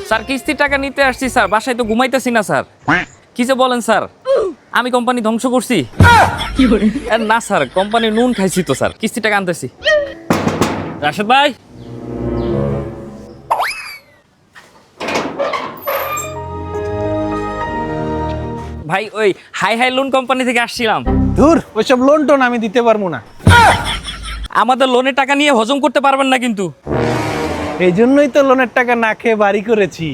Sir কিস্তির টাকা নিতে আসছি স্যার, বাসায় তো ঘুমাইতেছি না স্যার। কি যে বলেন স্যার, আমি কোম্পানি ধ্বংস করছি? না স্যার, কোম্পানির নুন খাইছি তো স্যার, কিস্তির টাকা আনতেছি। রাশেদ ভাই, ভাই ওই হাই হাই লোন কোম্পানি থেকে আসছিলাম। ধুর, ওইসব লোন টোন আমি দিতে পারবো না। আমাদের লোনের টাকা নিয়ে হজম করতে পারবেন না কিন্তু। এই জন্যই তো লোনের টাকা না খেয়ে বাড়ি করেছি।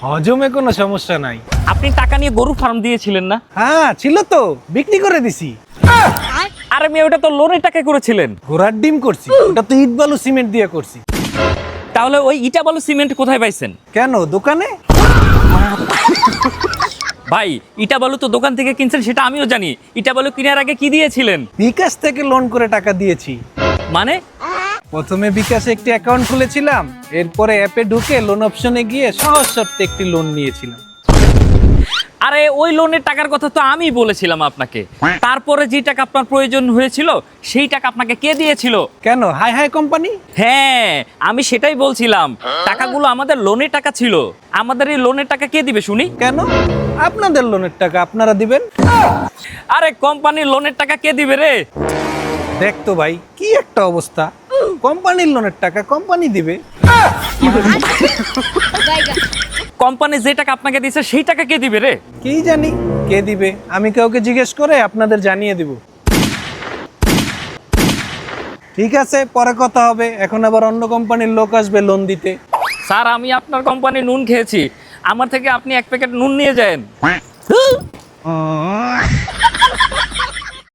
হজমে কোনো সমস্যা নাই। আপনি টাকা নিয়ে গরু ফার্ম দিয়েছিলেন না? হ্যাঁ ছিল তো, বিক্রি করে দিছি। আরে মেয়ে, ওটা তো লোনের টাকা করেছিলেন। ঘোড়ার ডিম করছি, ওটা তো ইট বালু সিমেন্ট দিয়ে করছি। তাহলে ওই ইটা বালু সিমেন্ট কোথায় পাইছেন? কেন, দোকানে? ভাই ইটা বালু তো দোকান থেকে কিনছেন, সেটা আমিও জানি। ইটা বালু কেনার আগে কি দিয়েছিলেন? বিকাশ থেকে লোন করে টাকা দিয়েছি। মানে? প্রথমে বিকাশে একটি অ্যাকাউন্ট খুলেছিলাম, এরপরে অ্যাপে ঢুকে লোন অপশনে গিয়ে সহজ শর্তে একটি লোন নিয়েছিলাম। আরে ওই লোনের টাকার কথা তো আমি বলেছিলাম আপনাকে। তারপরে যে টাকা আপনার প্রয়োজন হয়েছিল সেই টাকা আপনাকে কে দিয়েছিল? কেন, হাই হাই কোম্পানি? হ্যাঁ, আমি সেটাই বলছিলাম। টাকাগুলো আমাদের লোনের টাকা ছিল। আমাদের এই লোনের টাকা কে দিবে শুনি? কেন, আপনাদের লোনের টাকা আপনারা দিবেন। আরে কোম্পানির লোনের টাকা কে দিবে রে? দেখ তো ভাই, কি একটা অবস্থা। কোম্পানির লোনের টাকা কোম্পানি দিবে। কোম্পানি যে টাকা আপনাকে দিয়েছে সেই টাকা কে দিবে রে? কি জানি কে দিবে, আমি কাউকে জিজ্ঞেস করে আপনাদের জানিয়ে দিব। ঠিক আছে, পরে কথা হবে। এখন আবার অন্য কোম্পানির লোক আসবে লোন দিতে। স্যার, আমি আপনার কোম্পানির নুন খেয়েছি, আমার থেকে আপনি 1 প্যাকেট নুন নিয়ে যান।